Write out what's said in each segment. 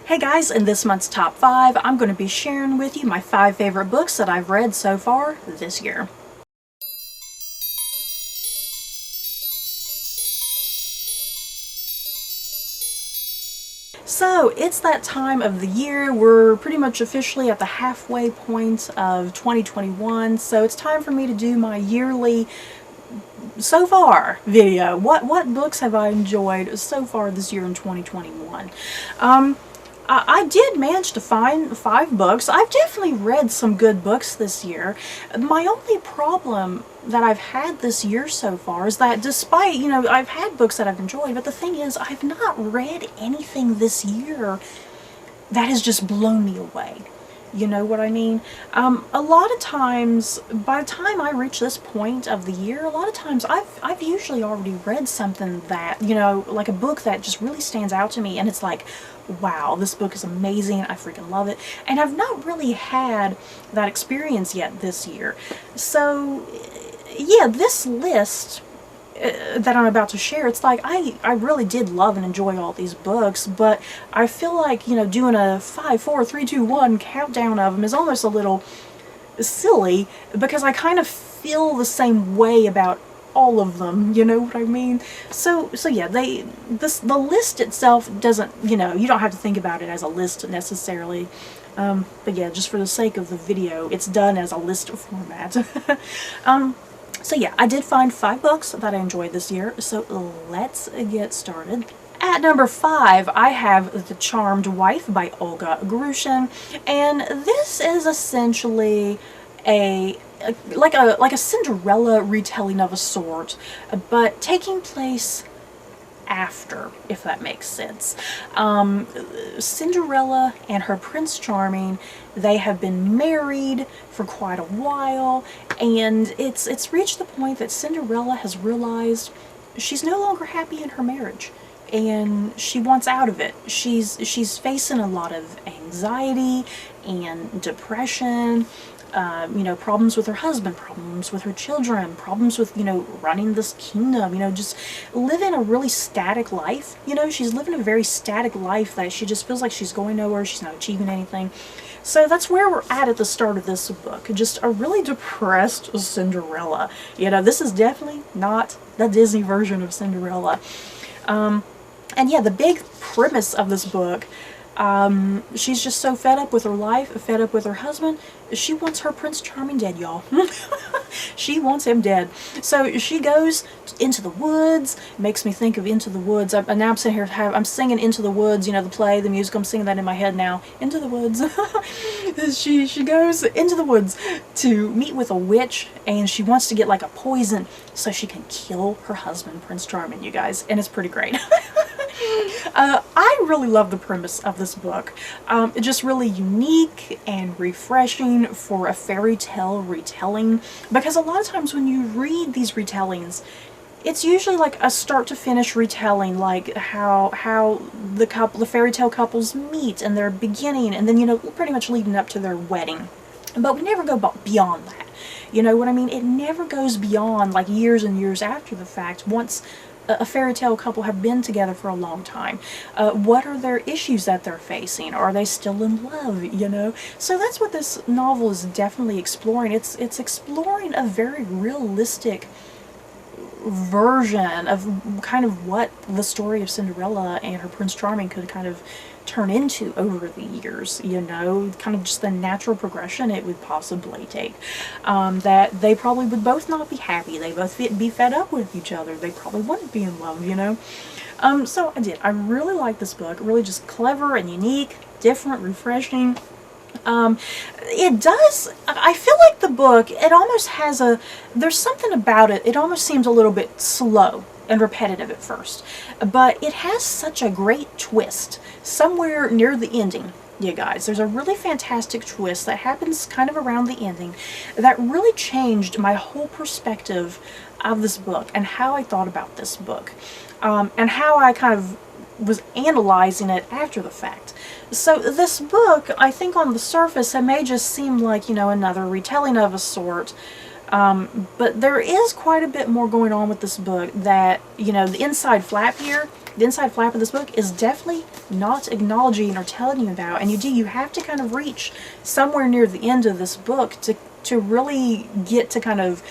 Hey guys, in this month's top 5, I'm going to be sharing with you my 5 favorite books that I've read so far this year. So, it's that time of the year. We're pretty much officially at the halfway point of 2021, so it's time for me to do my yearly so far video. What books have I enjoyed so far this year in 2021? I did manage to find 5 books. I've definitely read some good books this year. My only problem that I've had this year so far is that despite, I've had books that I've enjoyed, but the thing is, I've not read anything this year that has just blown me away. You know what I mean? A lot of times, by the time I reach this point of the year, a lot of times I've usually already read something that, like a book that just really stands out to me, and it's like, wow, this book is amazing, I freaking love it. And I've not really had that experience yet this year. So, yeah, this list that I'm about to share, it's like I really did love and enjoy all these books, but I feel like, doing a 5, 4, 3, 2, 1 countdown of them is almost a little silly, because I kind of feel the same way about all of them, you know what I mean? So yeah, the list itself doesn't, you don't have to think about it as a list necessarily. But yeah, just for the sake of the video, it's done as a list format. So yeah, I did find 5 books that I enjoyed this year, so let's get started. At number 5, I have The Charmed Wife by Olga Grushin, and this is essentially like a Cinderella retelling of a sort, but taking place after, if that makes sense. Cinderella and her Prince Charming, they have been married for quite a while, and it's reached the point that Cinderella has realized she's no longer happy in her marriage, and she wants out of it. She's facing a lot of anxiety and depression, problems with her husband, problems with her children, problems with, running this kingdom, just living a really static life. She's living a very static life that she just feels like she's going nowhere, she's not achieving anything. So that's where we're at the start of this book, just a really depressed Cinderella. This is definitely not the Disney version of Cinderella. And yeah, the big premise of this book, she's just so fed up with her life, fed up with her husband. She wants her Prince Charming dead, y'all. She wants him dead. So she goes into the woods. Makes me think of Into the Woods. Now I'm sitting here, I'm singing Into the Woods, the play, the music, I'm singing that in my head now. Into the Woods. She goes into the woods to meet with a witch, and she wants to get like a poison so she can kill her husband, Prince Charming, you guys. And it's pretty great. I really love the premise of this book. It's just really unique and refreshing for a fairy tale retelling, because a lot of times when you read these retellings, it's usually like a start to finish retelling, like how the fairy tale couples meet and their beginning, and then pretty much leading up to their wedding. But we never go beyond that. You know what I mean? It never goes beyond like years and years after the fact, once a fairy tale couple have been together for a long time. What are their issues that they're facing? Are they still in love, So that's what this novel is definitely exploring. It's exploring a very realistic version of kind of what the story of Cinderella and her Prince Charming could kind of turn into over the years, kind of just the natural progression it would possibly take. That they probably would both not be happy, they both be fed up with each other, they probably wouldn't be in love, So I really like this book, really just clever and unique, different, refreshing. It does, I feel like the book, it almost has there's something about it, it almost seems a little bit slow and repetitive at first, but it has such a great twist somewhere near the ending, you guys. There's a really fantastic twist that happens kind of around the ending that really changed my whole perspective of this book and how I thought about this book, and how I kind of was analyzing it after the fact. So this book, I think on the surface, it may just seem like, another retelling of a sort, But there is quite a bit more going on with this book that, you know, the inside flap here, the inside flap of this book is definitely not acknowledging or telling you about. And you have to kind of reach somewhere near the end of this book to really get to kind of,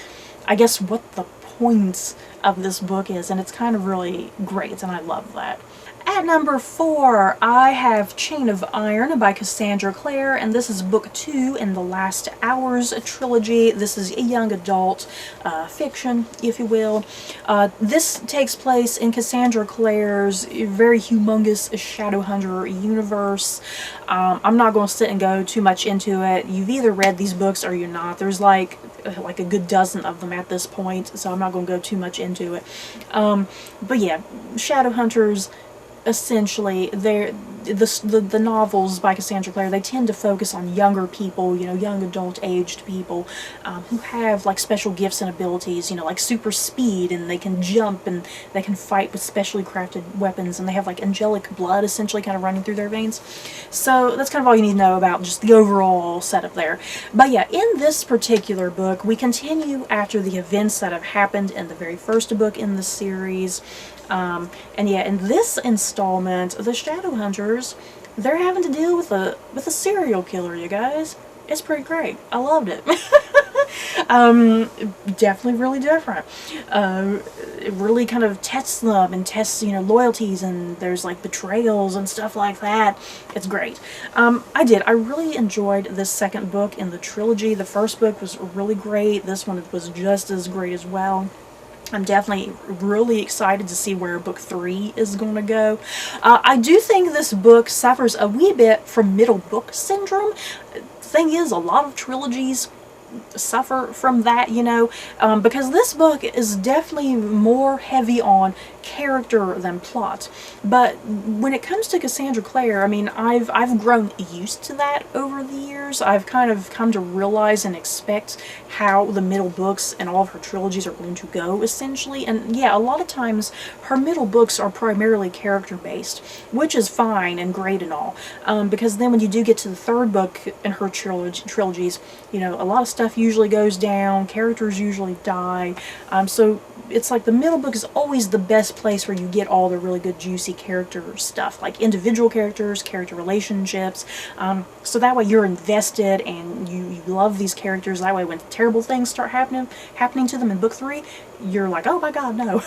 I guess, what the point of this book is. And it's kind of really great, and I love that. At number 4, I have Chain of Iron by Cassandra Clare, and this is book 2 in the Last Hours trilogy. This is a young adult fiction, if you will. This takes place in Cassandra Clare's very humongous Shadowhunter universe. I'm not going to sit and go too much into it. You've either read these books or you're not. There's like a good dozen of them at this point, so I'm not going to go too much into it. But yeah, Shadowhunters, essentially, the novels by Cassandra Clare, they tend to focus on younger people, you know, young adult aged people who have like special gifts and abilities, you know, like super speed, and they can jump, and they can fight with specially crafted weapons, and they have like angelic blood essentially kind of running through their veins. So that's kind of all you need to know about just the overall setup there. But yeah, in this particular book, we continue after the events that have happened in the very first book in the series. And yeah, in this installment, the Shadowhunters, they're having to deal with a serial killer, you guys. It's pretty great. I loved it. Definitely really different. It really kind of tests them and tests, you know, loyalties, and there's like betrayals and stuff like that. It's great. I really enjoyed this second book in the trilogy. The first book was really great. This one was just as great as well. I'm definitely really excited to see where book 3 is going to go. I do think this book suffers a wee bit from middle book syndrome. Thing is, a lot of trilogies suffer from that, you know, because this book is definitely more heavy on character than plot. But when it comes to Cassandra Clare, I mean, I've grown used to that over the years. I've kind of come to realize and expect how the middle books and all of her trilogies are going to go, essentially. And yeah, a lot of times her middle books are primarily character based, which is fine and great and all, because then when you do get to the third book in her trilogies, you know, a lot of stuff usually goes down, characters usually die, so it's like the middle book is always the best place where you get all the really good juicy character stuff, like individual characters, character relationships, so that way you're invested and you love these characters. That way when terrible things start happening to them in book 3, you're like, oh my god, no.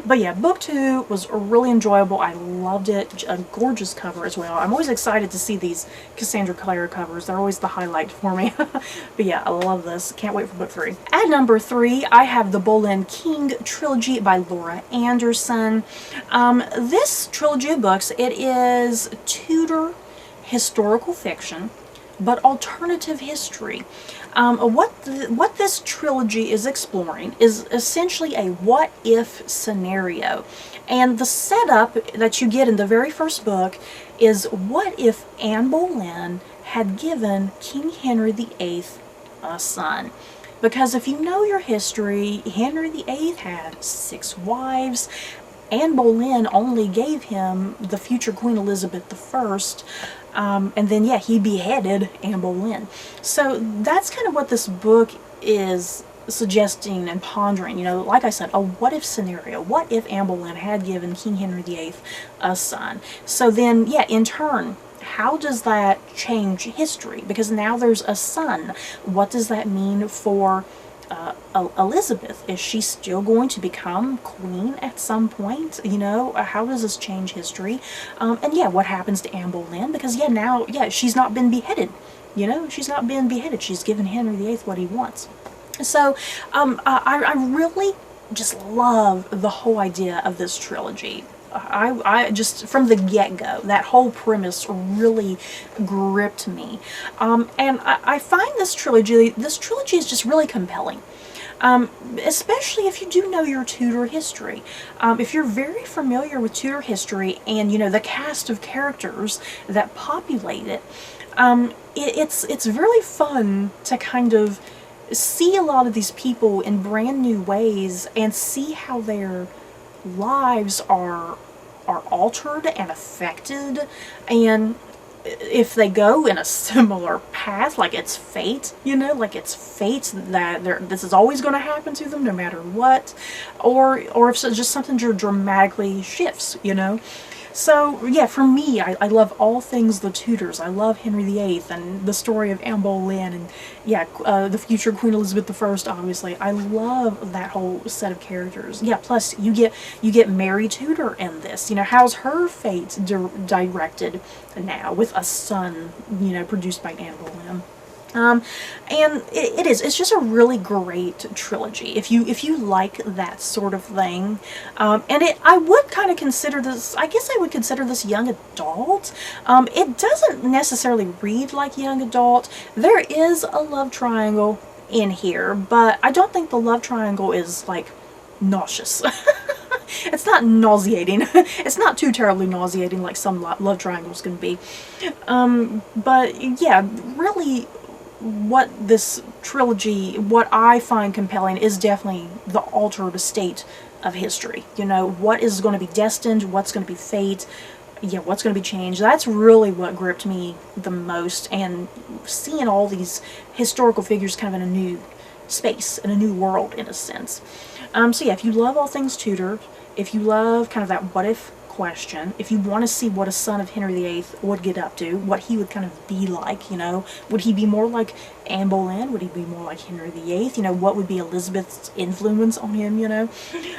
But yeah, book 2 was really enjoyable. I loved it. A gorgeous cover as well. I'm always excited to see these Cassandra Clare covers. They're always the highlight for me. But yeah, I love this. Can't wait for book 3. At number 3, I have the Bolin King Trilogy by Laura Anderson. This trilogy of books, it is Tudor historical fiction, but alternative history. What this trilogy is exploring is essentially a what-if scenario. And the setup that you get in the very first book is, what if Anne Boleyn had given King Henry VIII a son? Because if you know your history, Henry VIII had 6 wives. Anne Boleyn only gave him the future Queen Elizabeth I, and then yeah, he beheaded Anne Boleyn. So that's kind of what this book is suggesting and pondering. You know, like I said, a what-if scenario. What if Anne Boleyn had given King Henry VIII a son? So then, yeah, in turn, how does that change history? Because now there's a son. What does that mean for Elizabeth? Is she still going to become queen at some point? You know, how does this change history? And yeah, what happens to Anne Boleyn? Because yeah, now, yeah, she's not been beheaded. You know, she's not been beheaded. She's given Henry VIII what he wants. So, I really just love the whole idea of this trilogy. I just, from the get-go, that whole premise really gripped me. And I find this trilogy is just really compelling. Especially if you do know your Tudor history. If you're very familiar with Tudor history and, you know, the cast of characters that populate it, it's really fun to kind of see a lot of these people in brand new ways and see how their lives are altered and affected. And if they go in a similar path, like it's fate, you know, like it's fate that this is always going to happen to them no matter what, or if it's just something dramatically shifts, you know. So yeah, for me, I love all things the Tudors. I love Henry VIII and the story of Anne Boleyn, and yeah, the future Queen Elizabeth I, obviously. I love that whole set of characters. Yeah, plus you get Mary Tudor in this. You know, how's her fate directed now with a son, you know, produced by Anne Boleyn. And it's just a really great trilogy if you like that sort of thing. I would kind of consider this, I guess I would consider this young adult. It doesn't necessarily read like young adult. There is a love triangle in here, but I don't think the love triangle is like nauseous. It's not nauseating. It's not too terribly nauseating like some love triangles can be. But yeah, really, what this trilogy, what I find compelling is definitely the altered state of history. You know, what is going to be destined, what's going to be fate, yeah, what's going to be changed. That's really what gripped me the most, and seeing all these historical figures kind of in a new space, in a new world, in a sense. So yeah, if you love all things Tudor, if you love kind of that what if question, if you want to see what a son of Henry VIII would get up to, what he would kind of be like, you know, would he be more like Anne Boleyn, would he be more like Henry VIII, you know, what would be Elizabeth's influence on him, you know,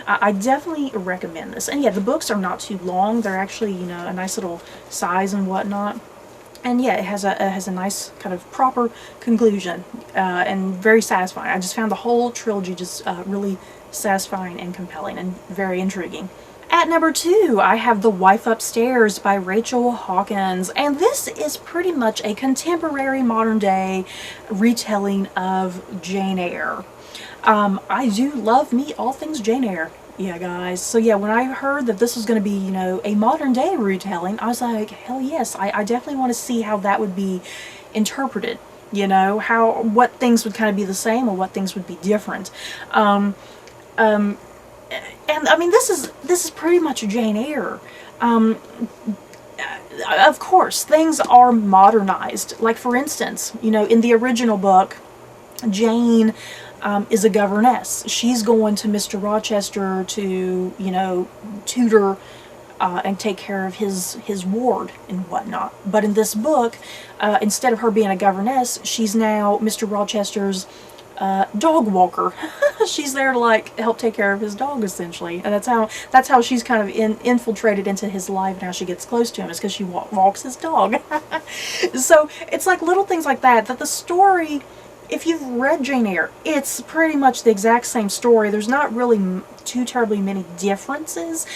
I definitely recommend this. And yeah, the books are not too long, they're actually, you know, a nice little size and whatnot. And yeah, it has a nice kind of proper conclusion, and very satisfying. I just found the whole trilogy just really satisfying and compelling and very intriguing. At number 2, I have The Wife Upstairs by Rachel Hawkins, and this is pretty much a contemporary modern day retelling of Jane Eyre. I do love me all things Jane Eyre. Yeah, guys. So yeah, when I heard that this was going to be, you know, a modern day retelling, I was like, hell yes, I definitely want to see how that would be interpreted. You know, what things would kind of be the same or what things would be different. And I mean, this is pretty much Jane Eyre. Of course, things are modernized. Like, for instance, you know, in the original book, Jane is a governess. She's going to Mr. Rochester to, you know, tutor and take care of his ward and whatnot. But in this book, instead of her being a governess, she's now Mr. Rochester's dog walker. She's there to like help take care of his dog, essentially, and that's how she's kind of infiltrated into his life, and how she gets close to him is because she walks his dog. So it's like little things like that the story, if you've read Jane Eyre, it's pretty much the exact same story. There's not really too terribly many differences.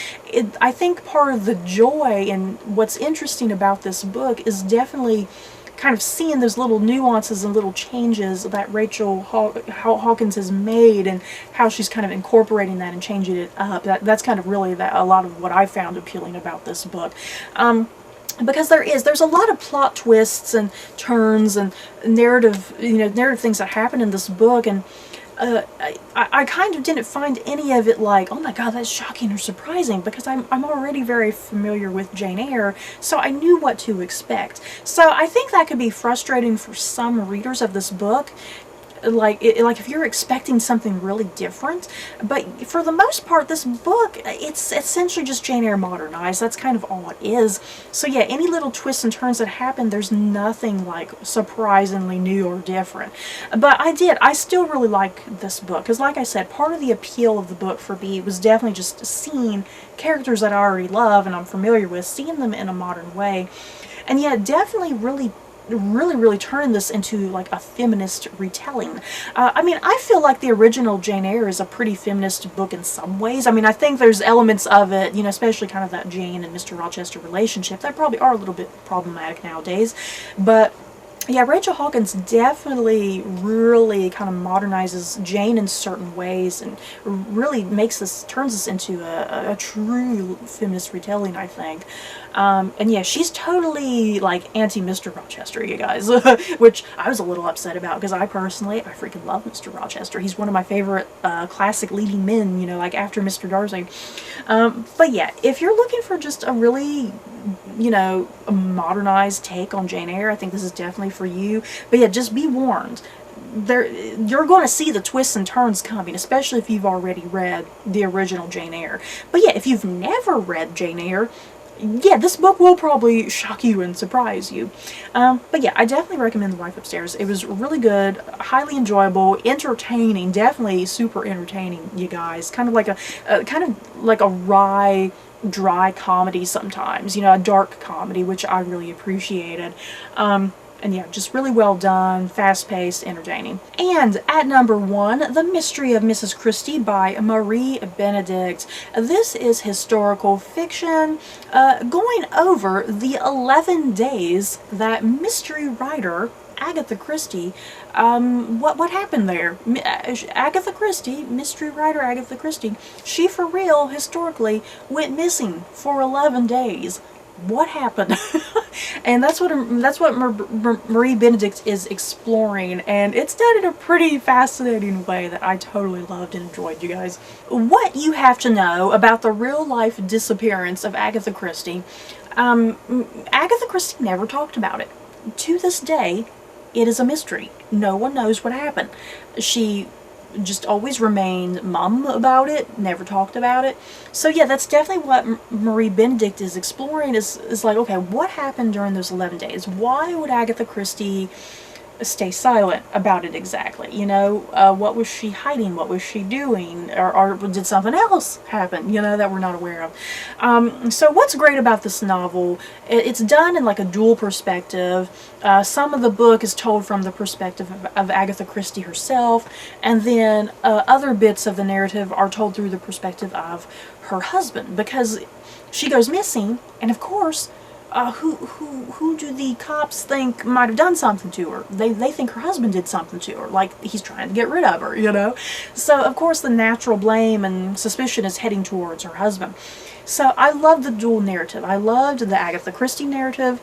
I think part of the joy and what's interesting about this book is definitely kind of seeing those little nuances and little changes that Rachel Hawkins has made, and how she's kind of incorporating that and changing it up. That's kind of really a lot of what I found appealing about this book. Because there's a lot of plot twists and turns and narrative things that happen in this book, and I kind of didn't find any of it like, oh my god, that's shocking or surprising, because I'm already very familiar with Jane Eyre, so I knew what to expect. So I think that could be frustrating for some readers of this book, like if you're expecting something really different. But for the most part, this book, it's essentially just Jane Eyre modernized. That's kind of all it is. So yeah, any little twists and turns that happen, there's nothing like surprisingly new or different. But I still really like this book, because like I said, part of the appeal of the book for me was definitely just seeing characters that I already love and I'm familiar with, seeing them in a modern way. And yeah, definitely really turn this into like a feminist retelling. I mean, I feel like the original Jane Eyre is a pretty feminist book in some ways. I mean, I think there's elements of it, you know, especially kind of that Jane and Mr. Rochester relationship that probably are a little bit problematic nowadays. But yeah, Rachel Hawkins definitely really kind of modernizes Jane in certain ways, and really turns this into a true feminist retelling, I think. And yeah, she's totally like anti-Mr. Rochester, you guys, which I was a little upset about, because I freaking love Mr. Rochester. He's one of my favorite classic leading men, you know, like after Mr. Darcy. But yeah, if you're looking for just a really you know, a modernized take on Jane Eyre, I think this is definitely for you. But yeah, just be warned. You're going to see the twists and turns coming, especially if you've already read the original Jane Eyre. But yeah, if you've never read Jane Eyre, yeah, this book will probably shock you and surprise you. But yeah, I definitely recommend The Wife Upstairs. It was really good, highly enjoyable, entertaining, definitely super entertaining, you guys. Kind of like a wry, dry comedy sometimes, you know, a dark comedy, which I really appreciated. And yeah, just really well done, fast-paced, entertaining. And at number 1, The Mystery of Mrs Christie by Marie Benedict. This is historical fiction going over the 11 days that mystery writer Agatha Christie, what happened there? Agatha Christie, mystery writer Agatha Christie, she for real, historically, went missing for 11 days. What happened? And that's what Marie Benedict is exploring, and it's done in a pretty fascinating way that I totally loved and enjoyed, you guys. What you have to know about the real-life disappearance of Agatha Christie. Agatha Christie never talked about it. To this day, it is a mystery. No one knows what happened. She just always remained mum about it, never talked about it. So yeah, that's definitely what Marie Benedict is exploring, is like, okay, what happened during those 11 days? Why would Agatha Christie stay silent about it exactly? You know, what was she hiding? What was she doing? Or did something else happen, you know, that we're not aware of? So what's great about this novel, it's done in like a dual perspective. Some of the book is told from the perspective of Agatha Christie herself, and then other bits of the narrative are told through the perspective of her husband, because she goes missing, and of course, who do the cops think might have done something to her? They think her husband did something to her, like he's trying to get rid of her, you know? So, of course, the natural blame and suspicion is heading towards her husband. So, I love the dual narrative. I loved the Agatha Christie narrative,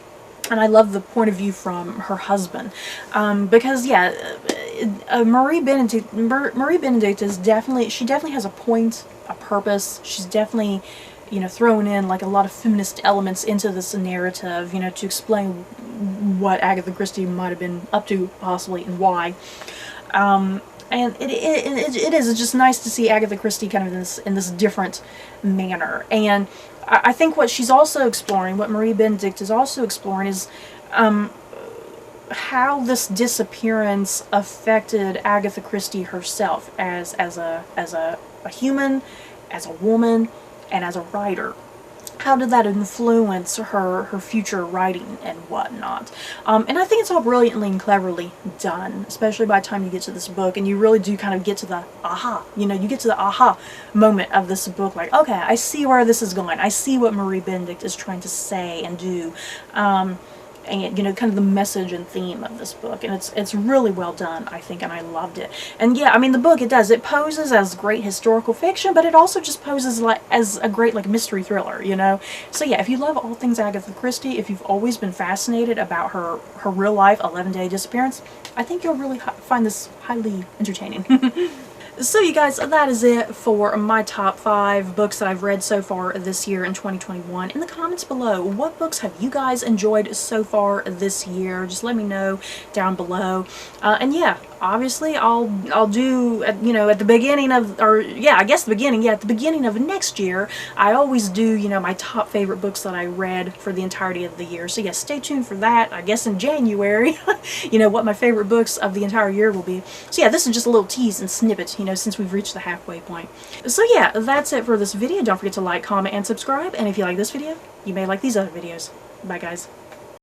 and I love the point of view from her husband. Because, yeah, Marie Benedict is definitely, she definitely has a point, a purpose. She's definitely, you know, throwing in like a lot of feminist elements into this narrative, you know, to explain what Agatha Christie might have been up to, possibly, and why. And it's just nice to see Agatha Christie kind of in this different manner. And I think what she's also exploring, what Marie Benedict is also exploring, is how this disappearance affected Agatha Christie herself as a human, as a woman, and as a writer. How did that influence her future writing and whatnot? And I think it's all brilliantly and cleverly done, especially by the time you get to this book, and you really do kind of get to the aha, you know, you get to the aha moment of this book, like, okay, I see where this is going. I see what Marie Benedict is trying to say and do. And, you know, kind of the message and theme of this book, and it's really well done, I think, and I loved it. And yeah, I mean, the book, it poses as great historical fiction, but it also just poses like as a great like mystery thriller, you know. So yeah, if you love all things Agatha Christie, if you've always been fascinated about her real life 11-day disappearance, I think you'll really find this highly entertaining. So you guys, that is it for my top 5 books that I've read so far this year in 2021. In the comments below, what books have you guys enjoyed so far this year? Just let me know down below. And yeah, obviously I'll do, you know, at the beginning of, or yeah, I guess the beginning, yeah, at the beginning of next year, I always do, you know, my top favorite books that I read for the entirety of the year. So yeah, stay tuned for that. I guess in January, you know, what my favorite books of the entire year will be. So yeah, this is just a little tease and snippet, you know, since we've reached the halfway point. So yeah, that's it for this video. Don't forget to like, comment, and subscribe. And if you like this video, you may like these other videos. Bye guys.